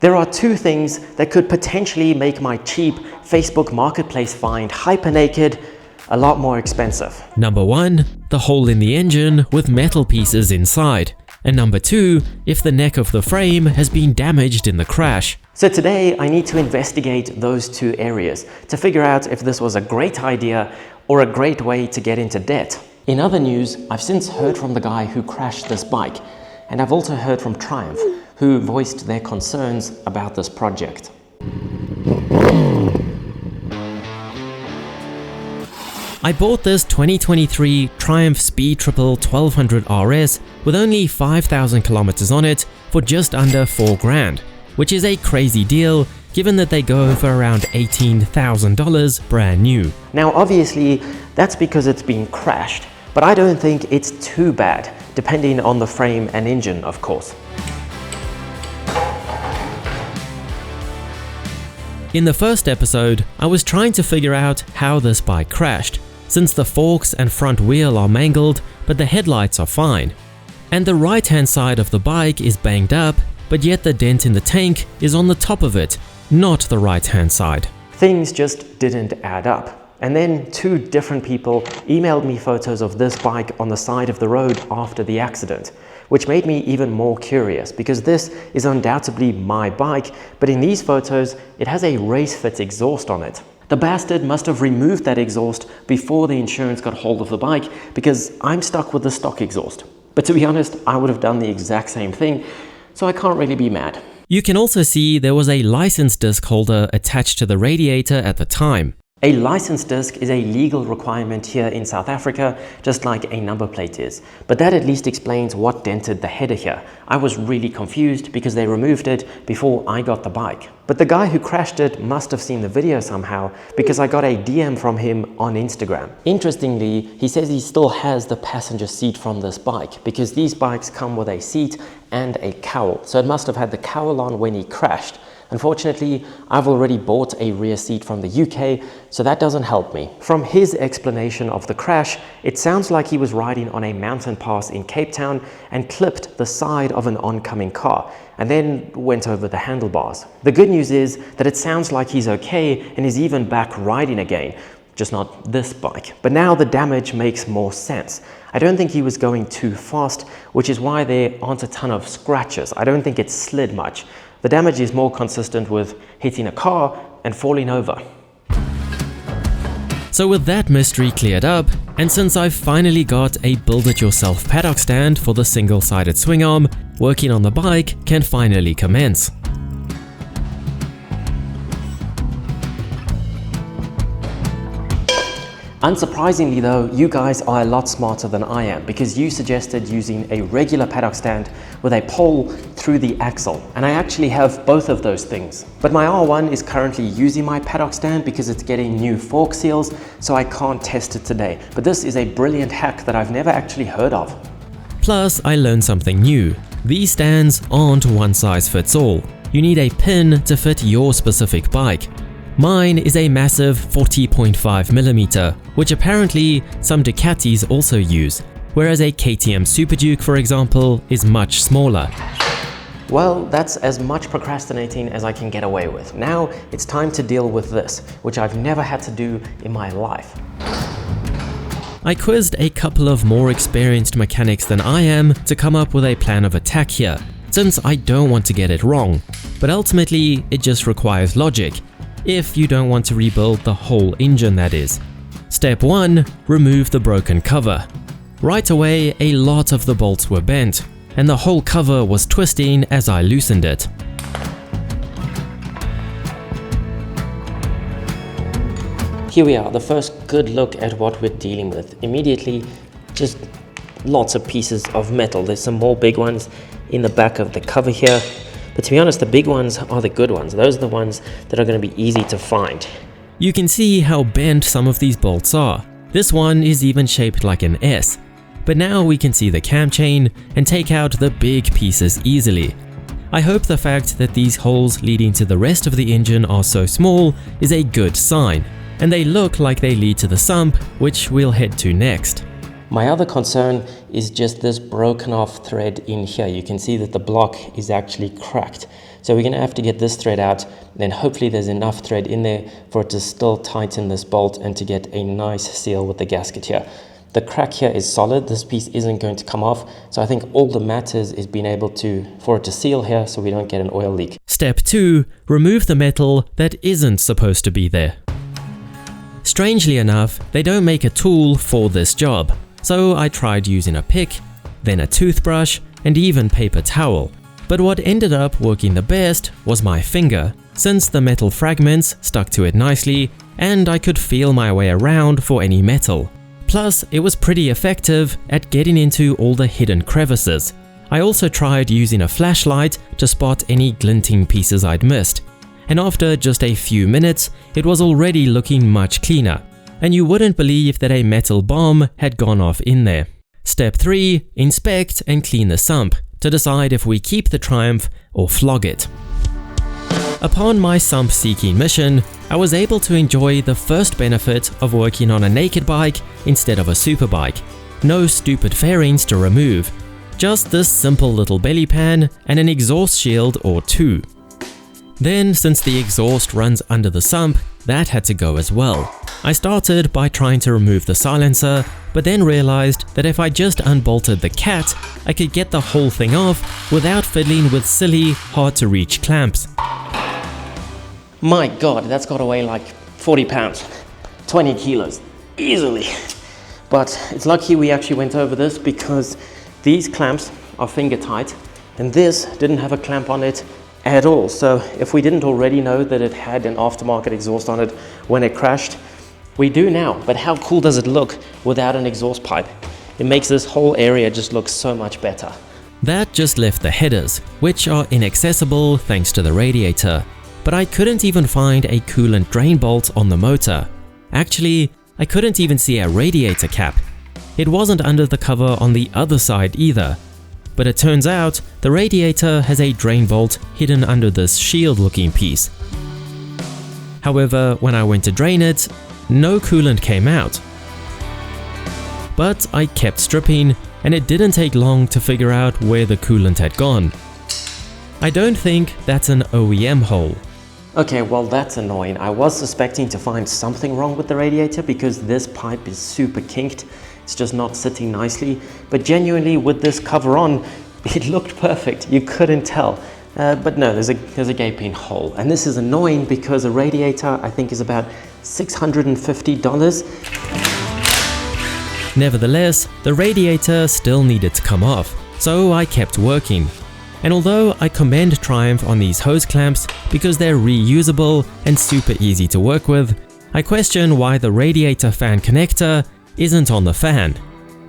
There are two things that could potentially make my cheap Facebook Marketplace find Hypernaked a lot more expensive. Number 1, the hole in the engine with metal pieces inside. And number 2, if the neck of the frame has been damaged in the crash. So today I need to investigate those two areas to figure out if this was a great idea or a great way to get into debt. In other news, I've since heard from the guy who crashed this bike, and I've also heard from Triumph, who voiced their concerns about this project. I bought this 2023 Triumph Speed Triple 1200 RS with only 5,000 kilometers on it for just under $4,000, which is a crazy deal given that they go for around $18,000 brand new. Now obviously that's because it's been crashed, but I don't think it's too bad, depending on the frame and engine, of course. In the first episode, I was trying to figure out how this bike crashed, since the forks and front wheel are mangled, but the headlights are fine. And the right-hand side of the bike is banged up, but yet the dent in the tank is on the top of it, not the right-hand side. Things just didn't add up. And then two different people emailed me photos of this bike on the side of the road after the accident, which made me even more curious because this is undoubtedly my bike, but in these photos, it has a race-fit exhaust on it. The bastard must have removed that exhaust before the insurance got hold of the bike because I'm stuck with the stock exhaust. But to be honest, I would have done the exact same thing, so I can't really be mad. You can also see there was a license disc holder attached to the radiator at the time. A license disc is a legal requirement here in South Africa, just like a number plate is. But that at least explains what dented the header here. I was really confused because they removed it before I got the bike. But the guy who crashed it must have seen the video somehow because I got a DM from him on Instagram. Interestingly, he says he still has the passenger seat from this bike because these bikes come with a seat and a cowl. So it must have had the cowl on when he crashed. Unfortunately, I've already bought a rear seat from the UK, so that doesn't help me. From his explanation of the crash, it sounds like he was riding on a mountain pass in Cape Town and clipped the side of an oncoming car, and then went over the handlebars. The good news is that it sounds like he's okay and is even back riding again, just not this bike. But now the damage makes more sense. I don't think he was going too fast, which is why there aren't a ton of scratches. I don't think it slid much. The damage is more consistent with hitting a car and falling over. So with that mystery cleared up, and since I've finally got a build-it-yourself paddock stand for the single-sided swing arm, working on the bike can finally commence. Unsurprisingly though, you guys are a lot smarter than I am because you suggested using a regular paddock stand with a pole through the axle, and I actually have both of those things. But my R1 is currently using my paddock stand because it's getting new fork seals, so I can't test it today. But this is a brilliant hack that I've never actually heard of. Plus, I learned something new. These stands aren't one size fits all. You need a pin to fit your specific bike. Mine is a massive 40.5mm, which apparently some Ducatis also use, whereas a KTM Super Duke, for example, is much smaller. Well, that's as much procrastinating as I can get away with. Now it's time to deal with this, which I've never had to do in my life. I quizzed a couple of more experienced mechanics than I am to come up with a plan of attack here, since I don't want to get it wrong. But ultimately, it just requires logic. If you don't want to rebuild the whole engine, that is. Step 1. Remove the broken cover. Right away, a lot of the bolts were bent, and the whole cover was twisting as I loosened it. Here we are, the first good look at what we're dealing with. Immediately, just lots of pieces of metal. There's some more big ones in the back of the cover here. But to be honest, the big ones are the good ones. Those are the ones that are going to be easy to find. You can see how bent some of these bolts are. This one is even shaped like an S. But now we can see the cam chain and take out the big pieces easily. I hope the fact that these holes leading to the rest of the engine are so small is a good sign, and they look like they lead to the sump, which we'll head to next. My other concern is just this broken off thread in here. You can see that the block is actually cracked. So we're going to have to get this thread out, then hopefully there's enough thread in there for it to still tighten this bolt and to get a nice seal with the gasket here. The crack here is solid, this piece isn't going to come off, so I think all that matters is being able for it to seal here so we don't get an oil leak. Step 2. Remove the metal that isn't supposed to be there. Strangely enough, they don't make a tool for this job, so I tried using a pick, then a toothbrush, and even paper towel. But what ended up working the best was my finger, since the metal fragments stuck to it nicely and I could feel my way around for any metal. Plus, it was pretty effective at getting into all the hidden crevices. I also tried using a flashlight to spot any glinting pieces I'd missed, and after just a few minutes, it was already looking much cleaner, and you wouldn't believe that a metal bomb had gone off in there. Step 3. Inspect and clean the sump to decide if we keep the Triumph or flog it. Upon my sump-seeking mission, I was able to enjoy the first benefit of working on a naked bike instead of a superbike. No stupid fairings to remove, just this simple little belly pan and an exhaust shield or two. Then, since the exhaust runs under the sump, that had to go as well. I started by trying to remove the silencer, but then realized that if I just unbolted the cat, I could get the whole thing off without fiddling with silly, hard-to-reach clamps. My God, that's got to weigh like 40 pounds, 20 kilos, easily. But it's lucky we actually went over this because these clamps are finger tight and this didn't have a clamp on it at all. So if we didn't already know that it had an aftermarket exhaust on it when it crashed, we do now. But how cool does it look without an exhaust pipe? It makes this whole area just look so much better. That just left the headers, which are inaccessible thanks to the radiator. But I couldn't even find a coolant drain bolt on the motor. Actually, I couldn't even see a radiator cap. It wasn't under the cover on the other side either. But it turns out the radiator has a drain bolt hidden under this shield-looking piece. However, when I went to drain it, no coolant came out. But I kept stripping, and it didn't take long to figure out where the coolant had gone. I don't think that's an OEM hole. Okay, well that's annoying. I was suspecting to find something wrong with the radiator because this pipe is super kinked. It's just not sitting nicely. But genuinely, with this cover on, it looked perfect. You couldn't tell. But no, there's a gaping hole. And this is annoying because a radiator, I think, is about $650. Nevertheless, the radiator still needed to come off, so I kept working. And although I commend Triumph on these hose clamps because they're reusable and super easy to work with, I question why the radiator fan connector isn't on the fan.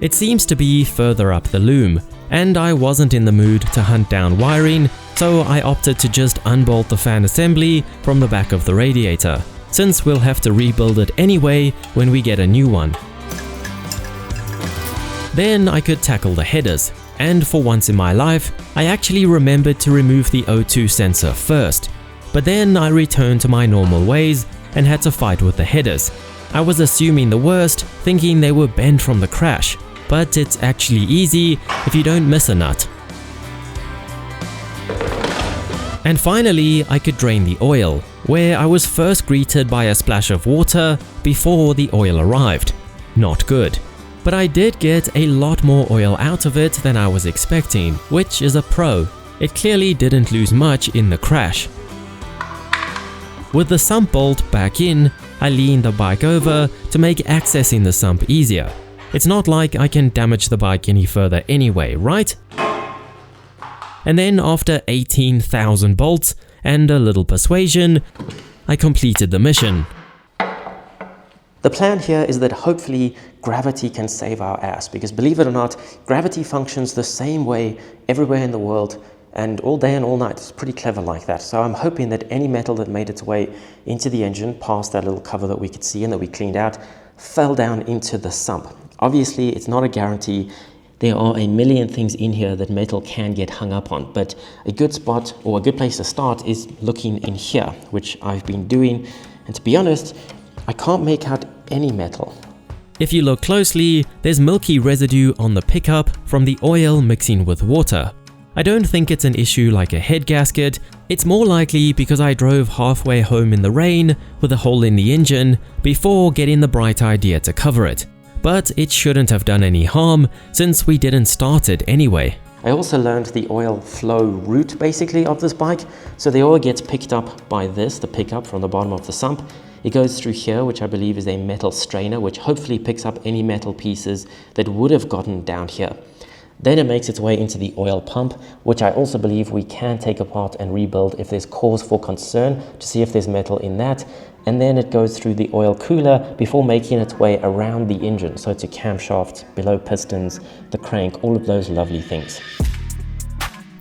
It seems to be further up the loom, and I wasn't in the mood to hunt down wiring, so I opted to just unbolt the fan assembly from the back of the radiator, since we'll have to rebuild it anyway when we get a new one. Then I could tackle the headers. And for once in my life, I actually remembered to remove the O2 sensor first. But then I returned to my normal ways and had to fight with the headers. I was assuming the worst, thinking they were bent from the crash. But it's actually easy if you don't miss a nut. And finally, I could drain the oil, where I was first greeted by a splash of water before the oil arrived. Not good. But I did get a lot more oil out of it than I was expecting, which is a pro. It clearly didn't lose much in the crash. With the sump bolt back in, I leaned the bike over to make accessing the sump easier. It's not like I can damage the bike any further anyway, right? And then after 18,000 bolts and a little persuasion, I completed the mission. The plan here is that hopefully gravity can save our ass, because believe it or not, gravity functions the same way everywhere in the world and all day and all night. It's pretty clever like that. So I'm hoping that any metal that made its way into the engine, past that little cover that we could see and that we cleaned out, fell down into the sump. Obviously, it's not a guarantee. There are a million things in here that metal can get hung up on, but a good spot or a good place to start is looking in here, which I've been doing. And to be honest, I can't make out any metal. If you look closely, there's milky residue on the pickup from the oil mixing with water. I don't think it's an issue like a head gasket, it's more likely because I drove halfway home in the rain with a hole in the engine before getting the bright idea to cover it. But it shouldn't have done any harm since we didn't start it anyway. I also learned the oil flow route basically of this bike. So the oil gets picked up by this, the pickup from the bottom of the sump. It goes through here, which I believe is a metal strainer, which hopefully picks up any metal pieces that would have gotten down here. Then it makes its way into the oil pump, which I also believe we can take apart and rebuild if there's cause for concern to see if there's metal in that. And then it goes through the oil cooler before making its way around the engine. So to camshafts, below pistons, the crank, all of those lovely things.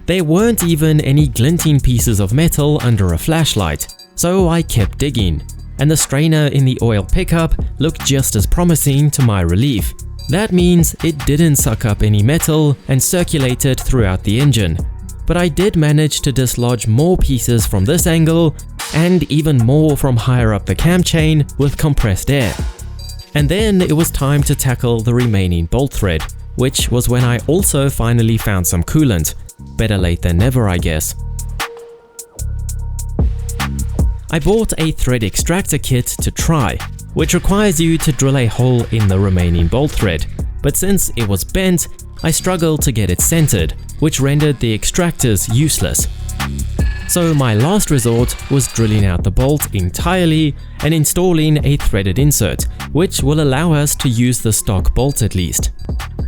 There weren't even any glinting pieces of metal under a flashlight, so I kept digging. And the strainer in the oil pickup looked just as promising to my relief. That means it didn't suck up any metal and circulate it throughout the engine. But I did manage to dislodge more pieces from this angle and even more from higher up the cam chain with compressed air. And then it was time to tackle the remaining bolt thread, which was when I also finally found some coolant. Better late than never, I guess. I bought a thread extractor kit to try, which requires you to drill a hole in the remaining bolt thread, but since it was bent, I struggled to get it centered, which rendered the extractors useless. So my last resort was drilling out the bolt entirely and installing a threaded insert, which will allow us to use the stock bolt at least.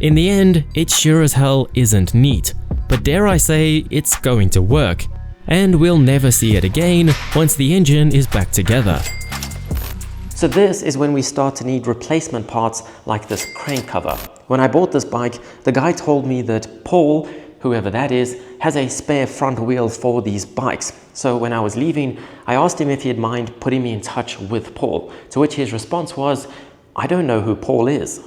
In the end, it sure as hell isn't neat, but dare I say it's going to work, and we'll never see it again once the engine is back together. So this is when we start to need replacement parts like this crank cover. When I bought this bike, the guy told me that Paul, whoever that is, has a spare front wheel for these bikes. So when I was leaving, I asked him if he'd mind putting me in touch with Paul, to which his response was, "I don't know who Paul is."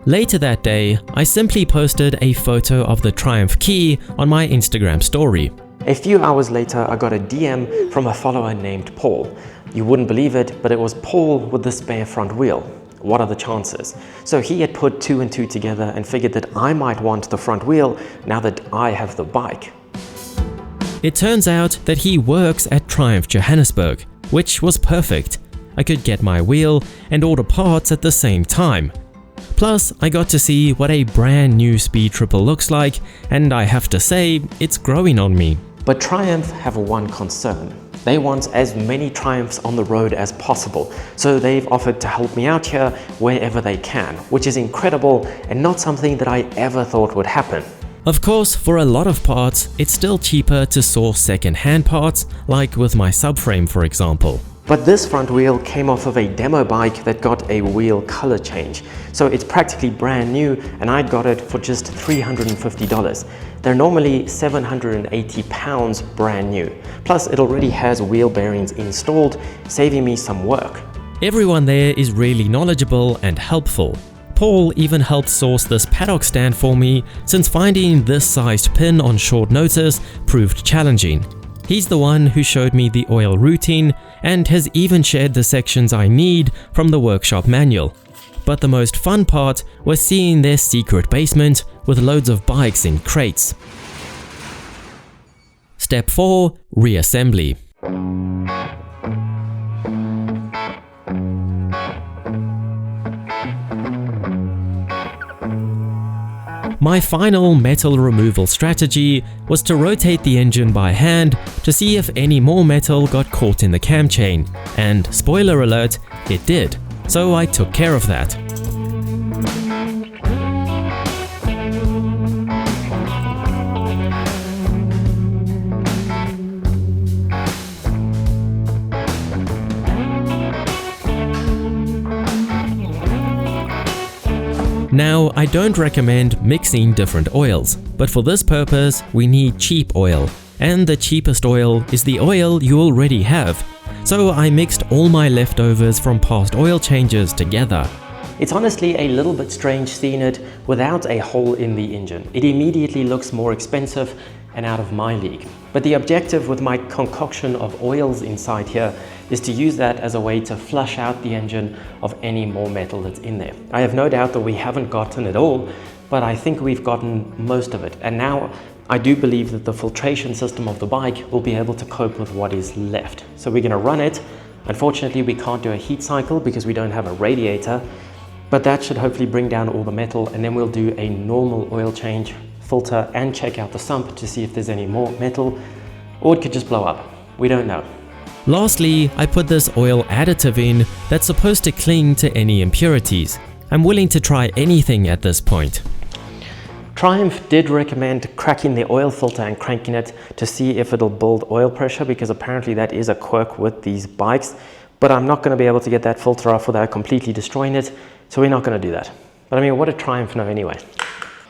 Later that day, I simply posted a photo of the Triumph Key on my Instagram story. A few hours later, I got a DM from a follower named Paul. You wouldn't believe it, but it was Paul with the spare front wheel. What are the chances? So he had put 2 and 2 together and figured that I might want the front wheel now that I have the bike. It turns out that he works at Triumph Johannesburg, which was perfect. I could get my wheel and order parts at the same time. Plus, I got to see what a brand new Speed Triple looks like, and I have to say, it's growing on me. But Triumph have one concern. They want as many Triumphs on the road as possible, so they've offered to help me out here wherever they can, which is incredible and not something that I ever thought would happen. Of course, for a lot of parts, it's still cheaper to source second-hand parts, like with my subframe for example. But this front wheel came off of a demo bike that got a wheel color change. So it's practically brand new and I got it for just $350. They're normally £780 brand new. Plus it already has wheel bearings installed, saving me some work. Everyone there is really knowledgeable and helpful. Paul even helped source this paddock stand for me since finding this sized pin on short notice proved challenging. He's the one who showed me the oil routing and has even shared the sections I need from the workshop manual. But the most fun part was seeing their secret basement with loads of bikes in crates. Step 4. Reassembly. My final metal removal strategy was to rotate the engine by hand to see if any more metal got caught in the cam chain, and spoiler alert, it did, so I took care of that. Now, I don't recommend mixing different oils, but for this purpose, we need cheap oil. And the cheapest oil is the oil you already have. So I mixed all my leftovers from past oil changes together. It's honestly a little bit strange seeing it without a hole in the engine. It immediately looks more expensive and out of my league. But the objective with my concoction of oils inside here is to use that as a way to flush out the engine of any more metal that's in there. I have no doubt that we haven't gotten it all, but I think we've gotten most of it. And now I do believe that the filtration system of the bike will be able to cope with what is left. So we're going to run it. Unfortunately, we can't do a heat cycle because we don't have a radiator, but that should hopefully bring down all the metal, and then we'll do a normal oil change, filter, and check out the sump to see if there's any more metal, or it could just blow up. We don't know. Lastly, I put this oil additive in that's supposed to cling to any impurities. I'm willing to try anything at this point. Triumph did recommend cracking the oil filter and cranking it to see if it'll build oil pressure, because apparently that is a quirk with these bikes, but I'm not going to be able to get that filter off without completely destroying it, so we're not going to do that. But I mean, what did Triumph know anyway?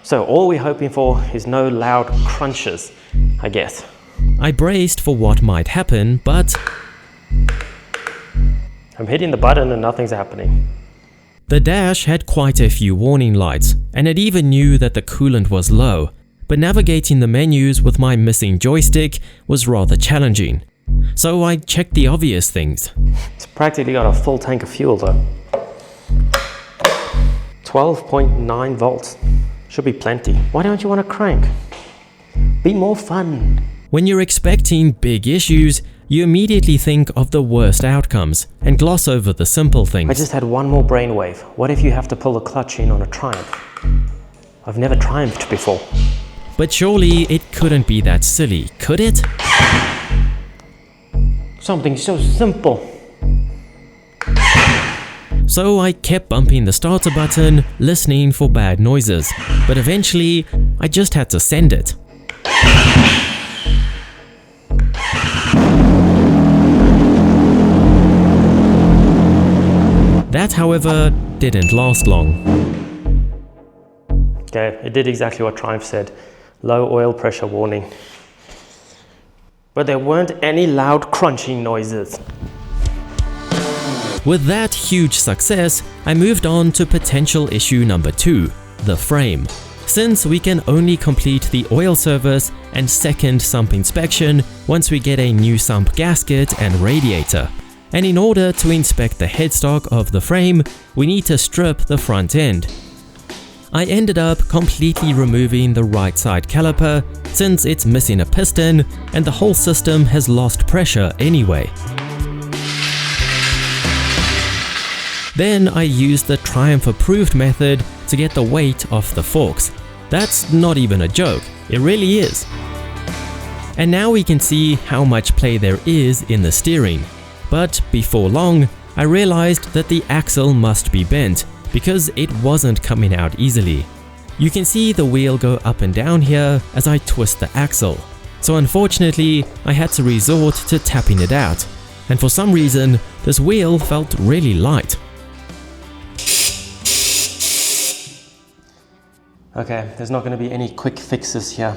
So all we're hoping for is no loud crunches, I guess. I braced for what might happen, but I'm hitting the button and nothing's happening. the dash had quite a few warning lights, and it even knew that the coolant was low, but navigating the menus with my missing joystick was rather challenging. So I checked the obvious things. It's practically got a full tank of fuel though. 12.9 volts. Should be plenty. Why don't you want to crank? Be more fun. When you're expecting big issues, you immediately think of the worst outcomes and gloss over the simple things. I just had one more brainwave. What if you have to pull the clutch in on a Triumph? I've never Triumphed before. But surely it couldn't be that silly, could it? Something so simple. So I kept bumping the starter button, listening for bad noises, but eventually I just had to send it. That, however, didn't last long. Okay, it did exactly what Triumph said. Low oil pressure warning. But there weren't any loud crunching noises. With that huge success, I moved on to potential issue number 2, the frame. Since we can only complete the oil service and second sump inspection once we get a new sump gasket and radiator. And in order to inspect the headstock of the frame, we need to strip the front end. I ended up completely removing the right side caliper since it's missing a piston and the whole system has lost pressure anyway. Then I used the Triumph approved method to get the weight off the forks. That's not even a joke, it really is. And now we can see how much play there is in the steering. But before long, I realized that the axle must be bent because it wasn't coming out easily. You can see the wheel go up and down here as I twist the axle. So unfortunately, I had to resort to tapping it out. And for some reason, this wheel felt really light. Okay, there's not going to be any quick fixes here.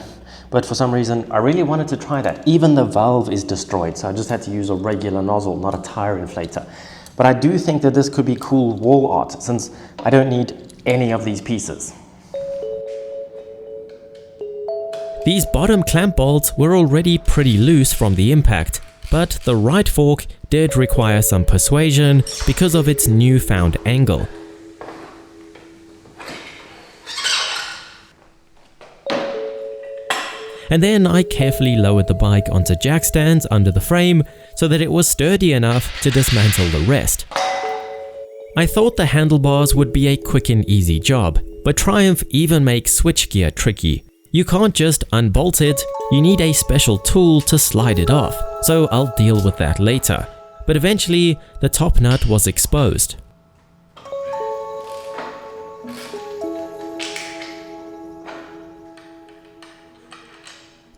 But for some reason, I really wanted to try that. Even the valve is destroyed, so I just had to use a regular nozzle, not a tire inflator. But I do think that this could be cool wall art, since I don't need any of these pieces. These bottom clamp bolts were already pretty loose from the impact, but the right fork did require some persuasion because of its newfound angle. And then I carefully lowered the bike onto jack stands under the frame so that it was sturdy enough to dismantle the rest. I thought the handlebars would be a quick and easy job, but Triumph even makes switchgear tricky. You can't just unbolt it, you need a special tool to slide it off, so I'll deal with that later. But eventually, the top nut was exposed.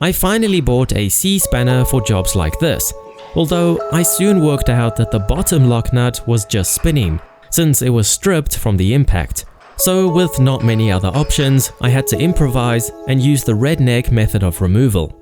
I finally bought a C-spanner for jobs like this, although I soon worked out that the bottom lock nut was just spinning, since it was stripped from the impact. So with not many other options, I had to improvise and use the redneck method of removal.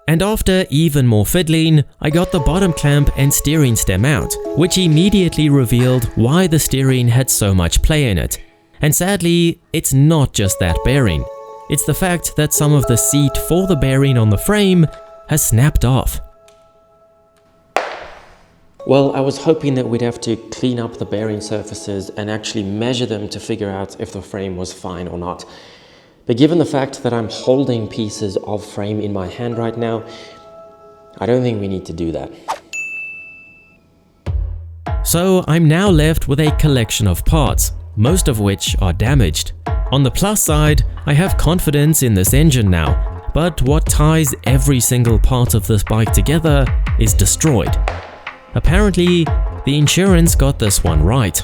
And after even more fiddling, I got the bottom clamp and steering stem out, which immediately revealed why the steering had so much play in it. And sadly, it's not just that bearing. It's the fact that some of the seat for the bearing on the frame has snapped off. Well, I was hoping that we'd have to clean up the bearing surfaces and actually measure them to figure out if the frame was fine or not. But given the fact that I'm holding pieces of frame in my hand right now, I don't think we need to do that. So I'm now left with a collection of parts, most of which are damaged. On the plus side, I have confidence in this engine now, but what ties every single part of this bike together is destroyed. Apparently, the insurance got this one right.